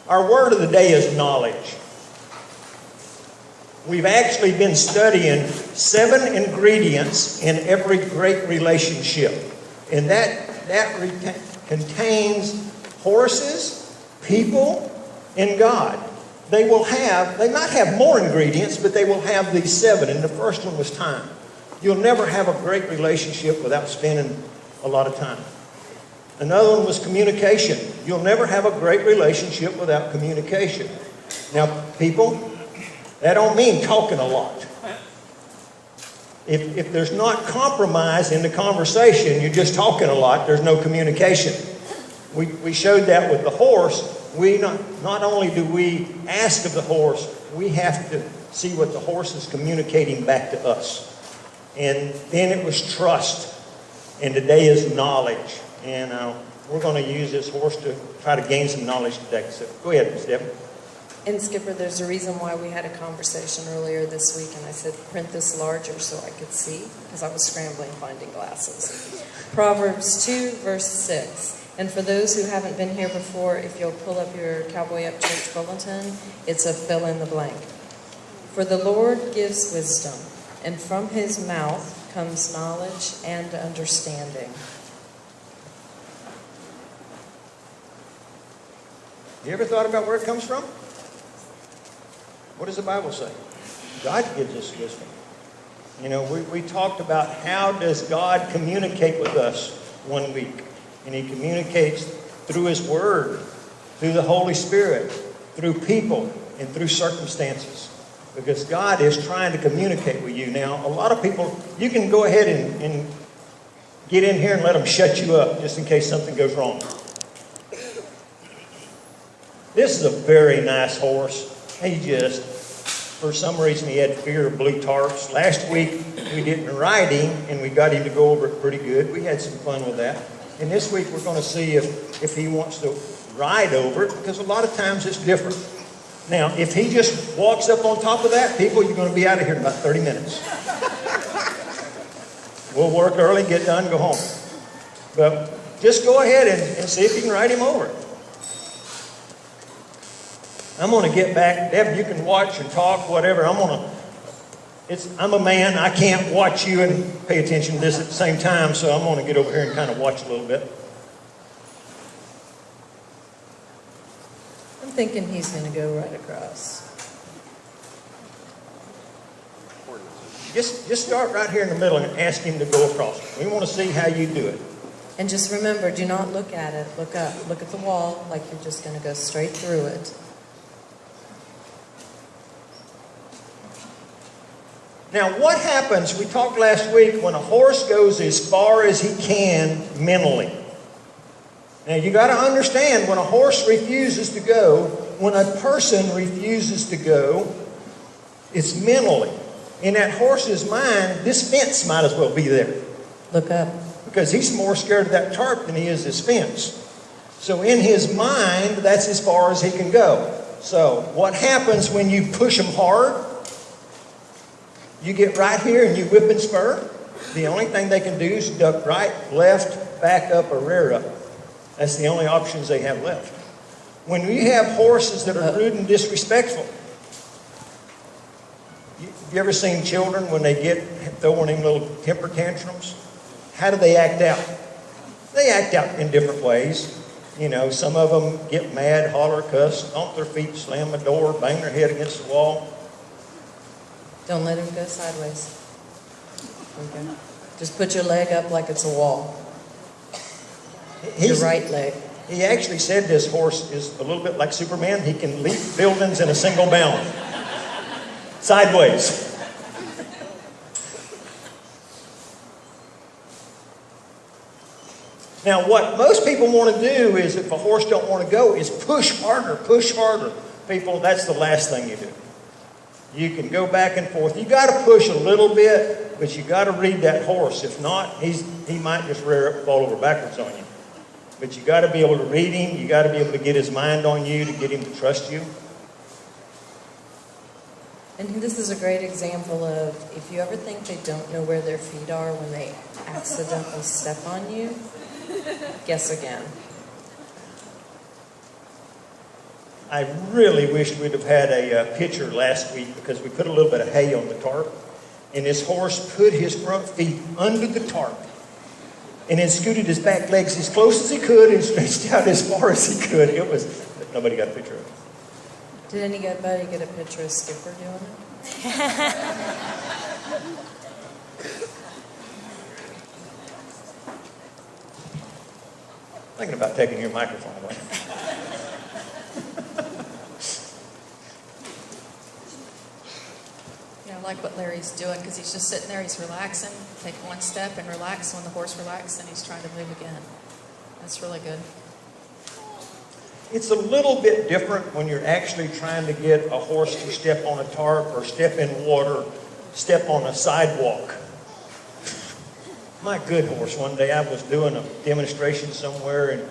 Our word of the day is knowledge. We've actually been studying 7 ingredients in every great relationship. And that contains horses, people, and God. They might have more ingredients, but they will have these 7. And the first one was time. You'll never have a great relationship without spending a lot of time. Another one was communication. You'll never have a great relationship without communication. Now, people, that don't mean talking a lot. If there's not compromise in the conversation, you're just talking a lot, there's no communication. We showed that with the horse. Not only do we ask of the horse, we have to see what the horse is communicating back to us. And then it was trust. And today is knowledge. And we're going to use this horse to try to gain some knowledge today. So go ahead, Ms. Debbie. And Skipper, there's a reason why we had a conversation earlier this week, and I said print this larger so I could see, because I was scrambling finding glasses. Proverbs 2, verse 6. And for those who haven't been here before, if you'll pull up your Cowboy Up Church bulletin, it's a fill in the blank. For the Lord gives wisdom, and from his mouth comes knowledge and understanding. You ever thought about where it comes from? What does the Bible say? God gives us wisdom. You know, we talked about how does God communicate with us one week. And he communicates through his word, through the Holy Spirit, through people, and through circumstances. Because God is trying to communicate with you. Now, a lot of people, you can go ahead and get in here and let them shut you up just in case something goes wrong. This is a very nice horse. For some reason, he had fear of blue tarps. Last week, we didn't ride him, and we got him to go over it pretty good. We had some fun with that. And this week, we're going to see if he wants to ride over it, because a lot of times it's different. Now, if he just walks up on top of that, people, you're going to be out of here in about 30 minutes. We'll work early, get done, go home. But just go ahead and see if you can ride him over it. I'm going to get back. Deb, you can watch and talk, whatever. I'm a man. I can't watch you and pay attention to this at the same time, so I'm going to get over here and kind of watch a little bit. I'm thinking he's going to go right across. Just start right here in the middle and ask him to go across. We want to see how you do it. And just remember, do not look at it. Look up. Look at the wall like you're just going to go straight through it. Now, what happens, we talked last week, when a horse goes as far as he can mentally? Now, you got to understand, when a horse refuses to go, when a person refuses to go, it's mentally. In that horse's mind, this fence might as well be there. Look up. Because he's more scared of that tarp than he is this fence. So in his mind, that's as far as he can go. So what happens when you push him hard? You get right here and you whip and spur. The only thing they can do is duck right, left, back up, or rear up. That's the only options they have left. When you have horses that are rude and disrespectful, have you ever seen children when they get throwing in little temper tantrums? How do they act out? They act out in different ways. You know, some of them get mad, holler, cuss, stomp their feet, slam the door, bang their head against the wall. Don't let him go sideways. Okay. Just put your leg up like it's a wall. Your right leg. He actually said this horse is a little bit like Superman. He can leap buildings in a single bound. Sideways. Now, what most people want to do is, if a horse don't want to go, is push harder, push harder. People, that's the last thing you do. You can go back and forth. You got to push a little bit, but you got to read that horse. If not, he might just rear up and fall over backwards on you. But you got to be able to read him. You got to be able to get his mind on you to get him to trust you. And this is a great example of, if you ever think they don't know where their feet are when they accidentally step on you, guess again. I really wished we'd have had a picture last week because we put a little bit of hay on the tarp, and this horse put his front feet under the tarp and then scooted his back legs as close as he could and stretched out as far as he could. It was, nobody got a picture of it. Did anybody get a picture of Skipper doing it? Thinking about taking your microphone away. Yeah, I like what Larry's doing because he's just sitting there, he's relaxing, take one step and relax. When the horse relaxes, then he's trying to move again. That's really good. It's a little bit different when you're actually trying to get a horse to step on a tarp or step in water, step on a sidewalk. My good horse, one day I was doing a demonstration somewhere, and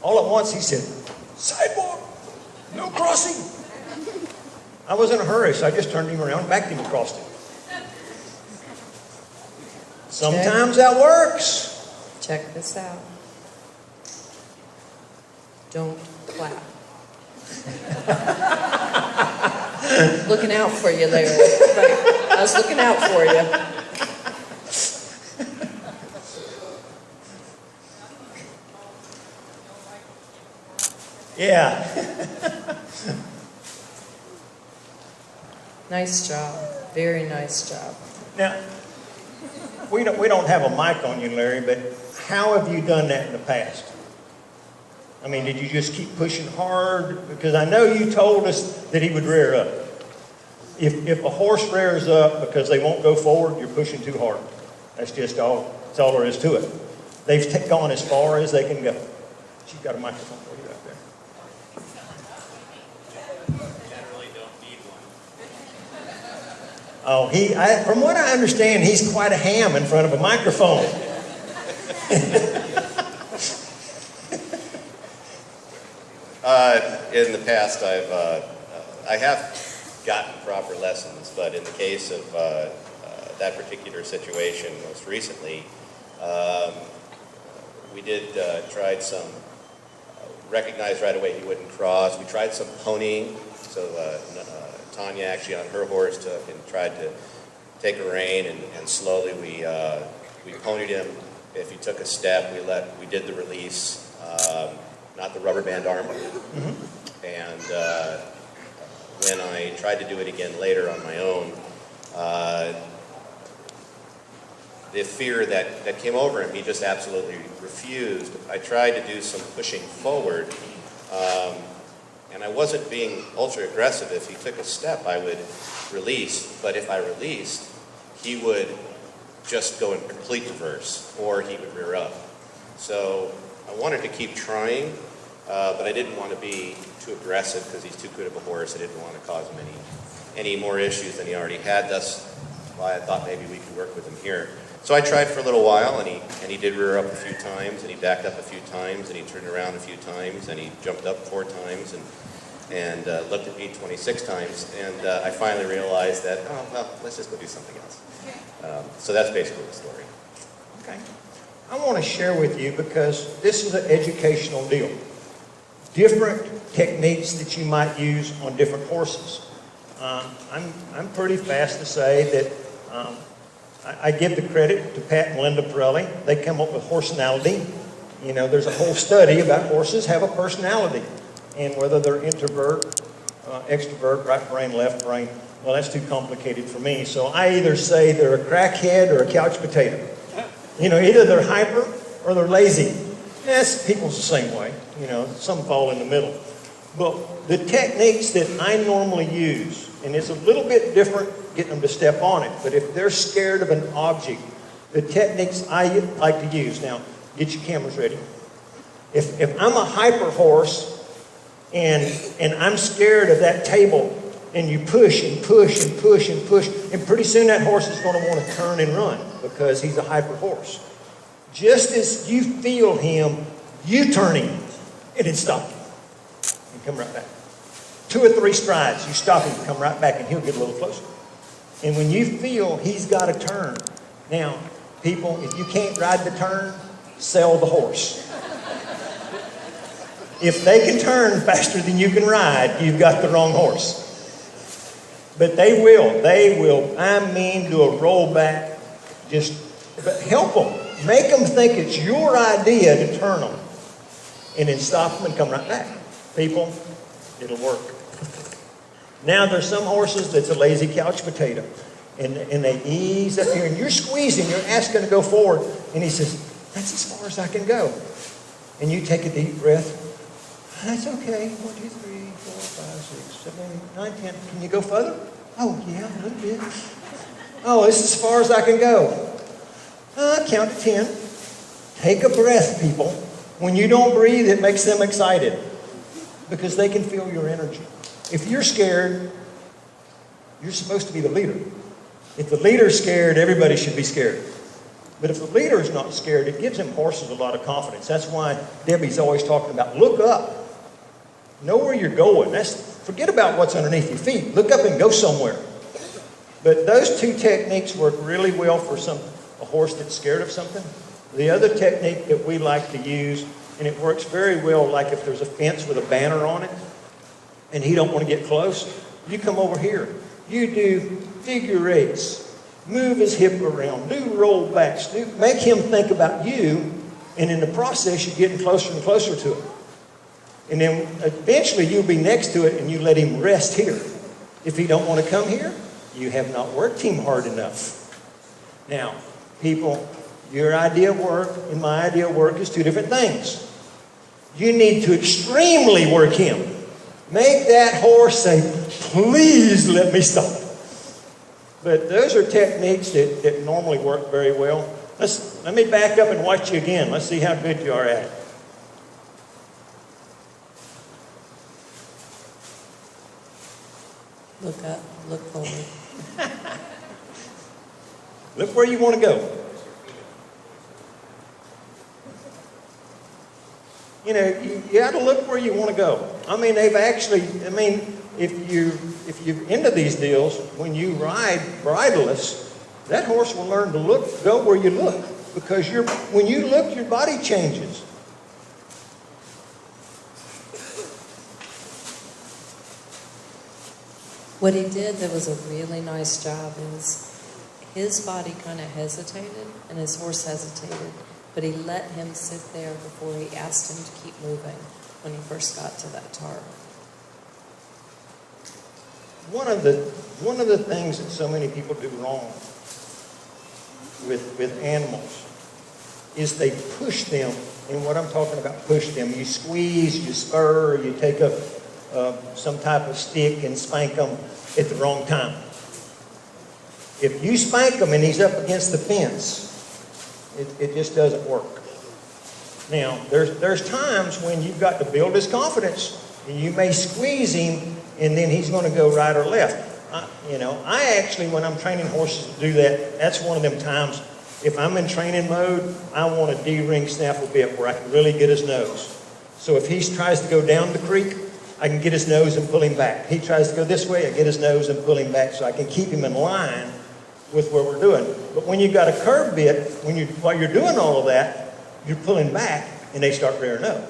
all at once he said, "Sidewalk, no crossing." I was in a hurry, so I just turned him around and backed him across it. Sometimes that works. Check this out. Don't clap. Looking out for you, Larry. Right. I was looking out for you. Yeah. Nice job. Very nice job. Now, we don't have a mic on you, Larry, but how have you done that in the past? I mean, did you just keep pushing hard? Because I know you told us that he would rear up. If a horse rears up because they won't go forward, you're pushing too hard. That's all there is to it. They've gone as far as they can go. She's got a microphone for you out there. Generally don't need one. Oh, from what I understand, he's quite a ham in front of a microphone. In the past, I have gotten proper lessons, but in the case of that particular situation, most recently, we tried some. Recognized right away he wouldn't cross. We tried some ponying, so Tanya actually on her horse took and tried to take a rein, and slowly we ponied him. If he took a step, we did the release, not the rubber band arm. Mm-hmm. And when I tried to do it again later on my own, the fear that came over him, he just absolutely refused. I tried to do some pushing forward, and I wasn't being ultra aggressive. If he took a step, I would release, but if I released, he would just go in complete reverse, or he would rear up. So I wanted to keep trying, but I didn't want to be too aggressive because he's too good of a horse. I didn't want to cause him any more issues than he already had. That's why I thought maybe we could work with him here. So I tried for a little while, and he did rear up a few times, and he backed up a few times, and he turned around a few times, and he jumped up 4 times, and looked at me 26 times, and I finally realized that, oh, well, let's just go do something else. So that's basically the story. Okay. I want to share with you, because this is an educational deal. Different techniques that you might use on different horses. I'm pretty fast to say that I give the credit to Pat and Linda Pirelli. They come up with personality. You know, there's a whole study about horses have a personality, and whether they're introvert, extrovert, right brain, left brain. Well, that's too complicated for me. So I either say they're a crackhead or a couch potato. You know, either they're hyper or they're lazy. Yes, people's the same way. You know, some fall in the middle. But the techniques that I normally use, and it's a little bit different getting them to step on it, but if they're scared of an object, the techniques I like to use. Now, get your cameras ready. If I'm a hyper horse and I'm scared of that table, and you push and push and push and push, and pretty soon that horse is going to want to turn and run because he's a hyper horse. Just as you feel him, you turn him and then stop him and come right back. 2 or 3 strides, you stop him, come right back, and he'll get a little closer. And when you feel he's got to turn, now, people, if you can't ride the turn, sell the horse. If they can turn faster than you can ride, you've got the wrong horse. But they will, I mean, do a rollback. But help them. Make them think it's your idea to turn them. And then stop them and come right back. People, it'll work. Now there's some horses that's a lazy couch potato. And they ease up here. And you're squeezing, you're asking to go forward. And he says, that's as far as I can go. And you take a deep breath. That's okay. 1, 2, 3, 4, 5, 6, 7, 8, 9, 10. Can you go further? Oh, yeah, a little bit. Oh, this is as far as I can go. Count to 10. Take a breath, people. When you don't breathe, it makes them excited because they can feel your energy. If you're scared, you're supposed to be the leader. If the leader's scared, everybody should be scared. But if the leader is not scared, it gives them horses a lot of confidence. That's why Debbie's always talking about look up. Know where you're going. Forget about what's underneath your feet. Look up and go somewhere. But those two techniques work really well for a horse that's scared of something. The other technique that we like to use, and it works very well, like if there's a fence with a banner on it, and he don't want to get close, you come over here. You do figure eights, move his hip around, do rollbacks, make him think about you, and in the process, you're getting closer and closer to it. And then eventually you'll be next to it and you let him rest here. If he don't want to come here, you have not worked him hard enough. Now, people, your idea of work and my idea of work is two different things. You need to extremely work him. Make that horse say, please let me stop. But those are techniques that normally work very well. Let me back up and watch you again. Let's see how good you are at it. Look up, look forward. Look where you want to go. You know, you got to look where you want to go. I mean, if you're into these deals, when you ride bridleless, that horse will learn to go where you look. Because when you look, your body changes. What he did that was a really nice job is his body kind of hesitated and his horse hesitated, but he let him sit there before he asked him to keep moving when he first got to that tarp. One of the things that so many people do wrong with animals is they push them. And what I'm talking about, push them. You squeeze, you spur, you take some type of stick and spank them at the wrong time. If you spank him and he's up against the fence, it just doesn't work. Now, there's times when you've got to build his confidence, and you may squeeze him, and then he's going to go right or left. I actually, when I'm training horses to do that, that's one of them times. If I'm in training mode, I want a D-ring snaffle bit where I can really get his nose. So if he tries to go down the creek, I can get his nose and pull him back. He tries to go this way, I get his nose and pull him back so I can keep him in line with what we're doing. But when you've got a curve bit, while you're doing all of that, you're pulling back and they start rearing up.